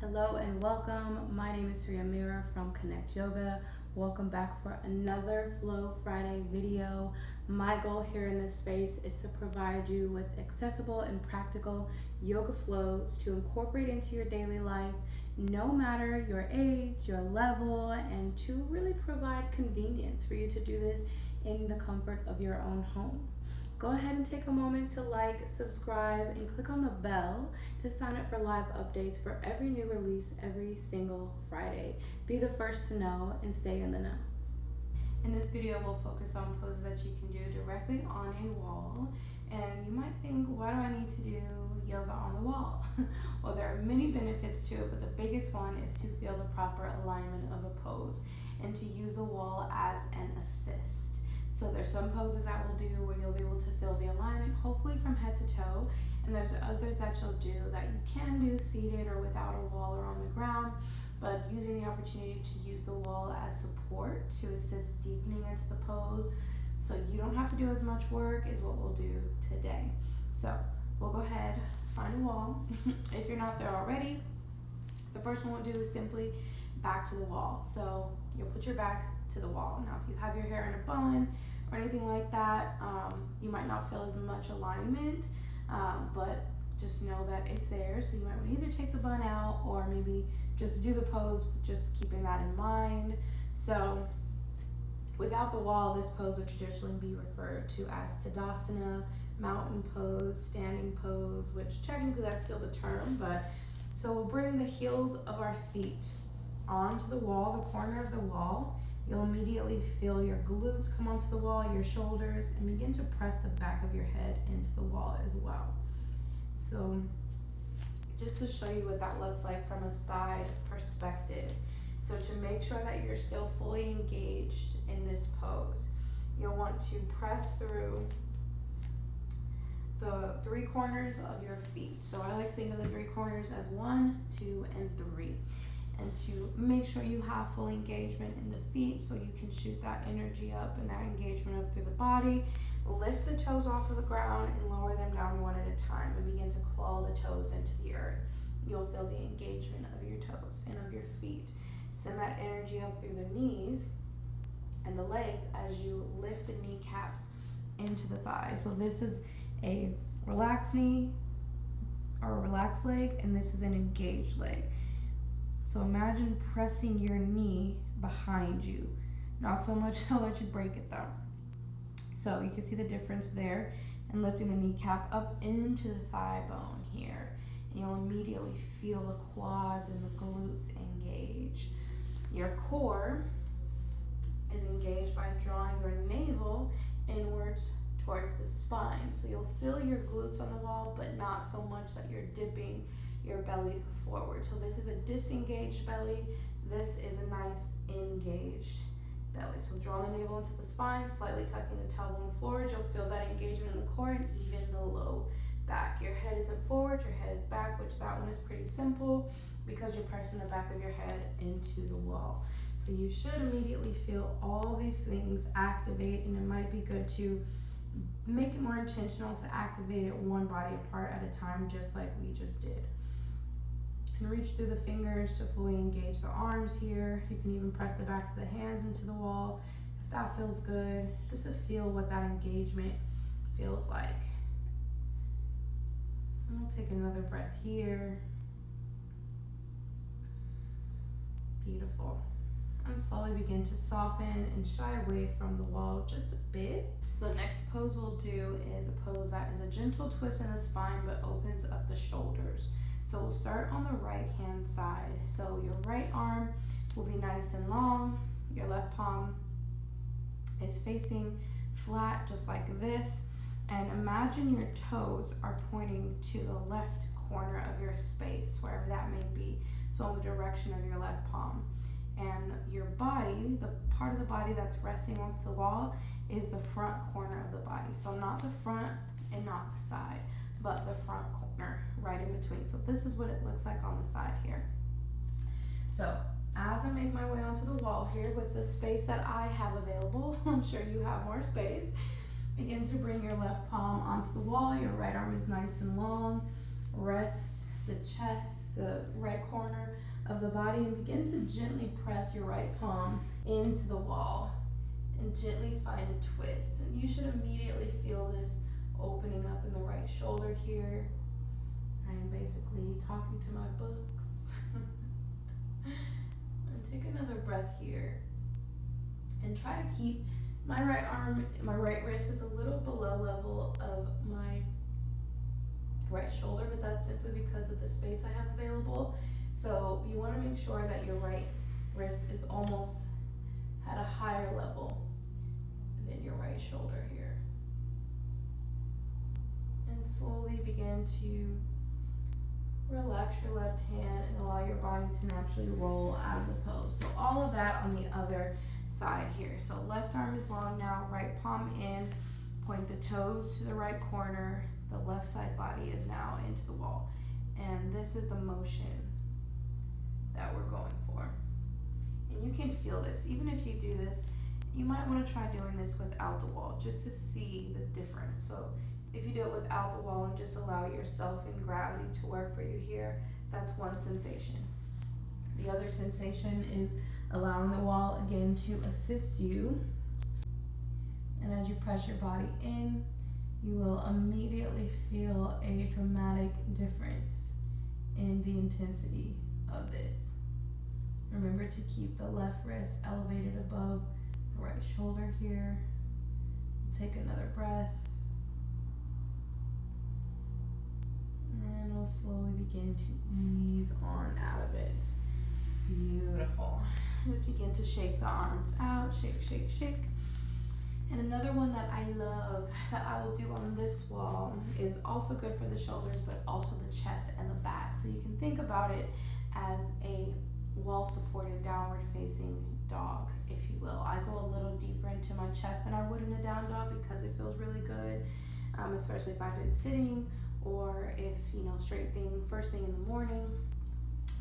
Hello and welcome. My name is Surya Mira from Connect Yoga. Welcome back for another Flow Friday video. My goal here in this space is to provide you with accessible and practical yoga flows to incorporate into your daily life, no matter your age, your level, and to really provide convenience for you to do this in the comfort of your own home. Go ahead and take a moment to like, subscribe, and click on the bell to sign up for live updates for every new release every single Friday. Be the first to know and stay in the know. In this video, we'll focus on poses that you can do directly on a wall. And you might think, why do I need to do yoga on the wall? Well, there are many benefits to it, but the biggest one is to feel the proper alignment of a pose and to use the wall as an assist. So there's some poses that we'll do where you'll be able to feel the alignment, hopefully from head to toe, and there's others that you'll do that you can do seated or without a wall or on the ground, but using the opportunity to use the wall as support to assist deepening into the pose so you don't have to do as much work is what we'll do today. So we'll go ahead, find a wall. If you're not there already, the first one we'll do is simply back to the wall. So you'll put your back to the wall. Now, if you have your hair in a bun or anything like that, you might not feel as much alignment, but just know that it's there. So you might want to either take the bun out or maybe just do the pose, just keeping that in mind. So without the wall, this pose would traditionally be referred to as Tadasana, mountain pose, standing pose, which technically that's still the term, but so we'll bring the heels of our feet onto the wall, the corner of the wall. You'll immediately feel your glutes come onto the wall, your shoulders, and begin to press the back of your head into the wall as well. So just to show you what that looks like from a side perspective. So to make sure that you're still fully engaged in this pose, you'll want to press through the three corners of your feet. So I like to think of the three corners as 1, 2, and 3. And to make sure you have full engagement in the feet so you can shoot that energy up and that engagement up through the body. Lift the toes off of the ground and lower them down one at a time and begin to claw the toes into the earth. You'll feel the engagement of your toes and of your feet. Send that energy up through the knees and the legs as you lift the kneecaps into the thighs. So this is a relaxed knee or a relaxed leg, and this is an engaged leg. So imagine pressing your knee behind you, not so much so that you break it though. So you can see the difference there, and lifting the kneecap up into the thigh bone here. And you'll immediately feel the quads and the glutes engage. Your core is engaged by drawing your navel inwards towards the spine. So you'll feel your glutes on the wall, but not so much that you're dipping your belly forward. So this is a disengaged belly. This is a nice engaged belly. So draw the navel into the spine, slightly tucking the tailbone forward. You'll feel that engagement in the core and even the low back. Your head isn't forward, your head is back, which that one is pretty simple because you're pressing the back of your head into the wall. So you should immediately feel all these things activate, and it might be good to make it more intentional to activate it one body part at a time, just like we just did. And reach through the fingers to fully engage the arms here. You can even press the backs of the hands into the wall if that feels good, just to feel what that engagement feels like. And we'll take another breath here. Beautiful. And slowly begin to soften and shy away from the wall just a bit. So the next pose we'll do is a pose that is a gentle twist in the spine but opens up the shoulders. So we'll start on the right hand side. So your right arm will be nice and long. Your left palm is facing flat just like this. And imagine your toes are pointing to the left corner of your space, wherever that may be. So in the direction of your left palm. And your body, the part of the body that's resting onto the wall, is the front corner of the body. So not the front and not the side, but the front corner right in between. So this is what it looks like on the side here. So as I make my way onto the wall here with the space that I have available, I'm sure you have more space, begin to bring your left palm onto the wall. Your right arm is nice and long. Rest the chest the right corner of the body, and begin to gently press your right palm into the wall and gently find a twist. And you should immediately feel this opening up in the right shoulder here. I am basically talking to my books. And take another breath here. And try to keep my right wrist is a little below level of my right shoulder, but that's simply because of the space I have available. So you want to make sure that your right wrist is almost at a higher level than your right shoulder here. And slowly begin to relax your left hand and allow your body to naturally roll out of the pose. So all of that on the other side here. So left arm is long now, right palm in, point the toes to the right corner, the left side body is now into the wall. And this is the motion that we're going for. And you can feel this. Even if you do this, you might want to try doing this without the wall just to see the difference. So if you do it without the wall and just allow yourself and gravity to work for you here, that's one sensation. The other sensation is allowing the wall again to assist you. And as you press your body in, you will immediately feel a dramatic difference in the intensity of this. Remember to keep the left wrist elevated above the right shoulder here. Take another breath. And we'll slowly begin to ease on out of it. Beautiful. Just begin to shake the arms out. Shake, shake, shake. And another one that I love that I will do on this wall is also good for the shoulders, but also the chest and the back. So you can think about it as a wall-supported downward facing dog, if you will. I go a little deeper into my chest than I would in a down dog because it feels really good, especially if I've been sitting or if, straight thing, first thing in the morning.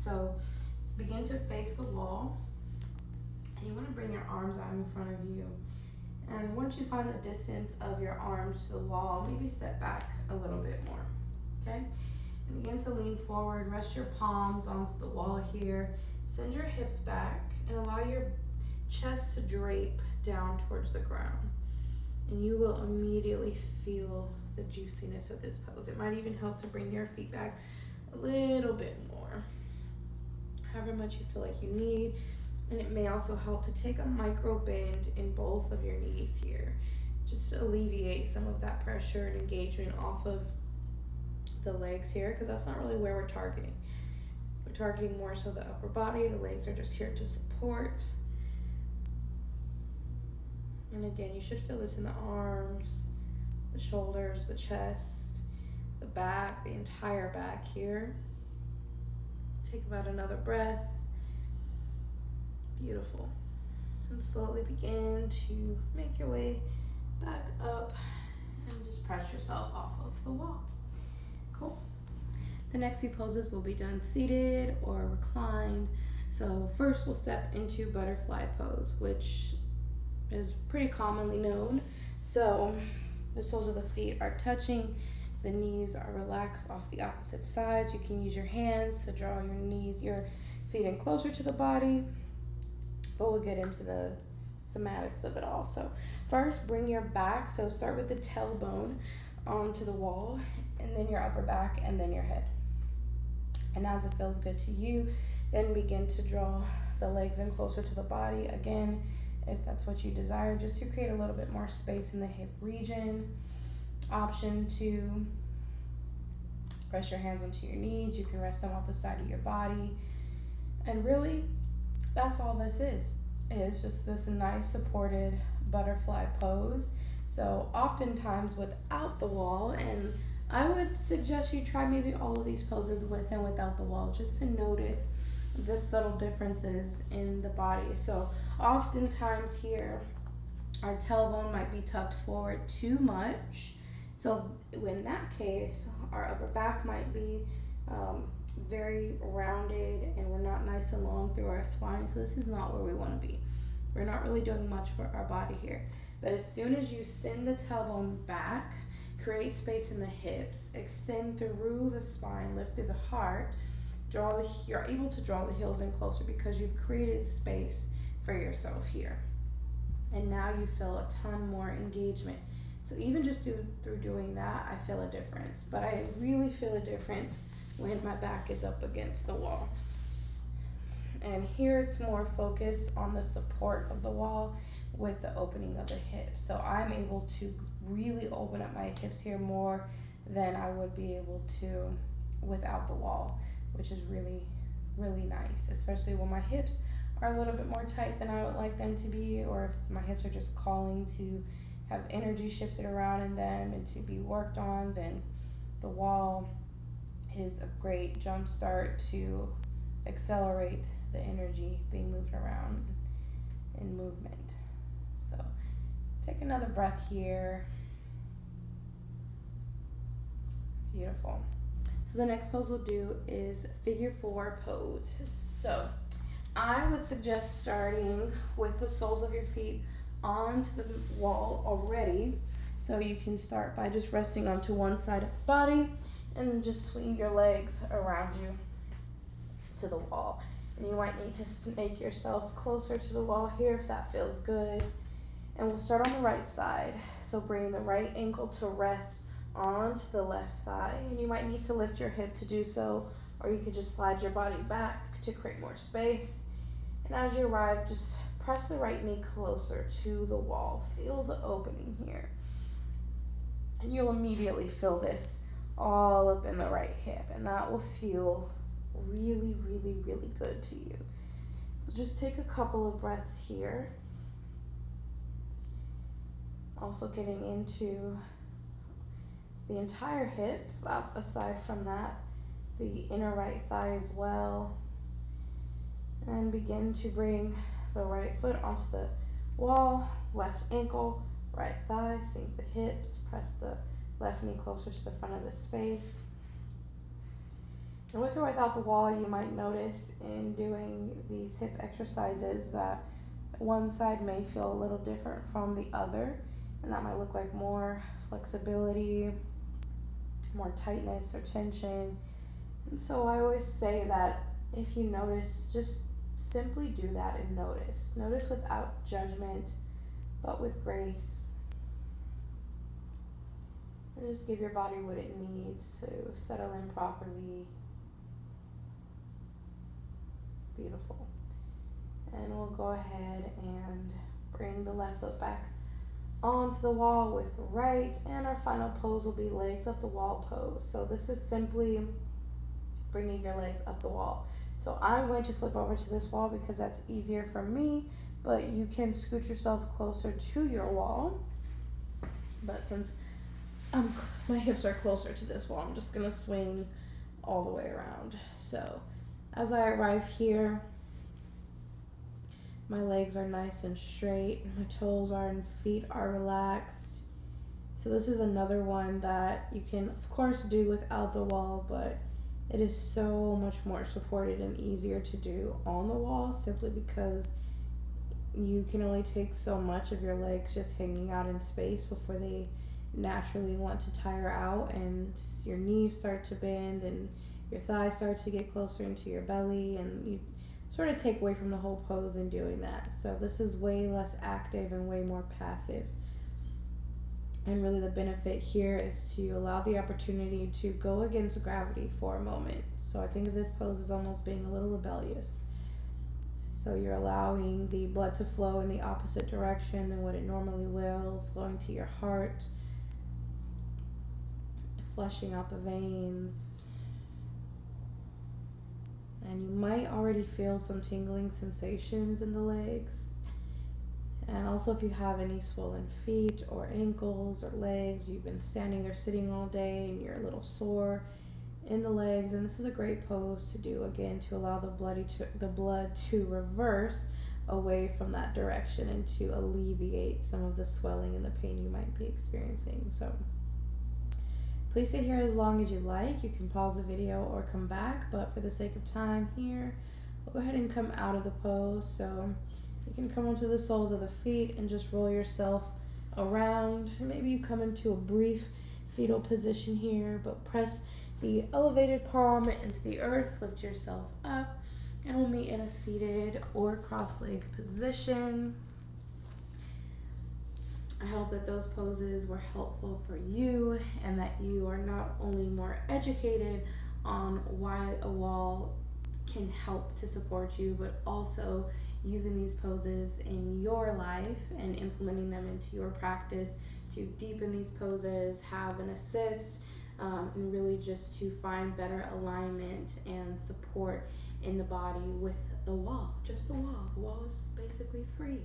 So begin to face the wall. And you want to bring your arms out in front of you. And once you find the distance of your arms to the wall, maybe step back a little bit more, okay? And begin to lean forward, rest your palms onto the wall here. Send your hips back and allow your chest to drape down towards the ground. And you will immediately feel the juiciness of this pose. It might even help to bring your feet back a little bit more, however much you feel like you need. And it may also help to take a micro bend in both of your knees here, just to alleviate some of that pressure and engagement off of the legs here, because that's not really where we're targeting. We're targeting more so the upper body. The legs are just here to support. And again, you should feel this in the arms, the shoulders, the chest, the back, the entire back here. Take about another breath. Beautiful. And slowly begin to make your way back up and just press yourself off of the wall. Cool. The next few poses will be done seated or reclined. So first we'll step into butterfly pose, which is pretty commonly known. So the soles of the feet are touching, the knees are relaxed off the opposite sides. You can use your hands to draw your feet in closer to the body. But we'll get into the somatics of it all. So first, bring your back. So start with the tailbone onto the wall, and then your upper back, and then your head. And as it feels good to you, then begin to draw the legs in closer to the body. Again, if that's what you desire, just to create a little bit more space in the hip region. Option to rest your hands onto your knees. You can rest them off the side of your body. And really, that's all this is. It's just this nice supported butterfly pose. So oftentimes without the wall, and I would suggest you try maybe all of these poses with and without the wall, just to notice the subtle differences in the body. So oftentimes here, our tailbone might be tucked forward too much. So in that case, our upper back might be very rounded, and we're not nice and long through our spine. So this is not where we want to be. We're not really doing much for our body here. But as soon as you send the tailbone back, create space in the hips, extend through the spine, lift through the heart, you're able to draw the heels in closer because you've created space for yourself here. And now you feel a ton more engagement. So even just through doing that, I feel a difference. But I really feel a difference when my back is up against the wall. And here it's more focused on the support of the wall with the opening of the hips. So I'm able to really open up my hips here more than I would be able to without the wall, which is really, really nice, especially when my hips are a little bit more tight than I would like them to be, or if my hips are just calling to have energy shifted around in them and to be worked on, then the wall is a great jump start to accelerate the energy being moved around in movement. So take another breath here. Beautiful. So the next pose we'll do is figure 4 pose. So I would suggest starting with the soles of your feet onto the wall already. So you can start by just resting onto one side of the body and then just swing your legs around you to the wall. And you might need to snake yourself closer to the wall here if that feels good. And we'll start on the right side. So bring the right ankle to rest onto the left thigh. And you might need to lift your hip to do so, or you could just slide your body back to create more space. And as you arrive, just press the right knee closer to the wall. Feel the opening here. And you'll immediately feel this all up in the right hip, and that will feel really, really, really good to you. So just take a couple of breaths here. Also getting into the entire hip, aside from that, the inner right thigh as well. And begin to bring the right foot onto the wall, left ankle, right thigh, sink the hips, press the left knee closer to the front of the space. And with or without the wall, you might notice in doing these hip exercises that one side may feel a little different from the other, and that might look like more flexibility, more tightness or tension. And so I always say that if you notice, just simply do that and notice. Notice without judgment, but with grace. And just give your body what it needs to settle in properly. Beautiful. And we'll go ahead and bring the left foot back onto the wall with the right, and our final pose will be legs up the wall pose. So this is simply bringing your legs up the wall. So I'm going to flip over to this wall because that's easier for me, but you can scoot yourself closer to your wall. But since my hips are closer to this wall, I'm just gonna swing all the way around. So as I arrive here, my legs are nice and straight, my toes and feet are relaxed. So this is another one that you can of course do without the wall, but it is so much more supported and easier to do on the wall, simply because you can only take so much of your legs just hanging out in space before they naturally want to tire out, and your knees start to bend and your thighs start to get closer into your belly, and you sort of take away from the whole pose in doing that. So this is way less active and way more passive. And really the benefit here is to allow the opportunity to go against gravity for a moment. So I think of this pose as almost being a little rebellious. So you're allowing the blood to flow in the opposite direction than what it normally will, flowing to your heart, flushing out the veins. And you might already feel some tingling sensations in the legs. And also if you have any swollen feet or ankles or legs, you've been standing or sitting all day and you're a little sore in the legs, and this is a great pose to do again to allow the blood to reverse away from that direction and to alleviate some of the swelling and the pain you might be experiencing. So please sit here as long as you like. You can pause the video or come back, but for the sake of time here, we'll go ahead and come out of the pose. So you can come onto the soles of the feet and just roll yourself around. Maybe you come into a brief fetal position here, but press the elevated palm into the earth. Lift yourself up, and we'll meet in a seated or cross-legged position. I hope that those poses were helpful for you and that you are not only more educated on why a wall can help to support you, but also using these poses in your life and implementing them into your practice to deepen these poses, have an assist, and really just to find better alignment and support in the body with the wall. Just the wall. The wall is basically free.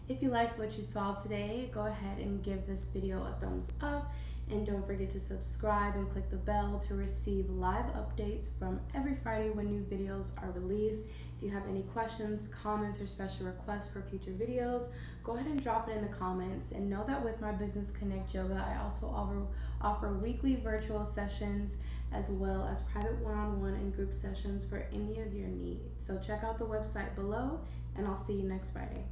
If you liked what you saw today, go ahead and give this video a thumbs up, and don't forget to subscribe and click the bell to receive live updates from every Friday when new videos are released. If you have any questions, comments, or special requests for future videos, go ahead and drop it in the comments. And know that with my business Connect Yoga, I also offer weekly virtual sessions as well as private one-on-one and group sessions for any of your needs. So check out the website below, and I'll see you next Friday.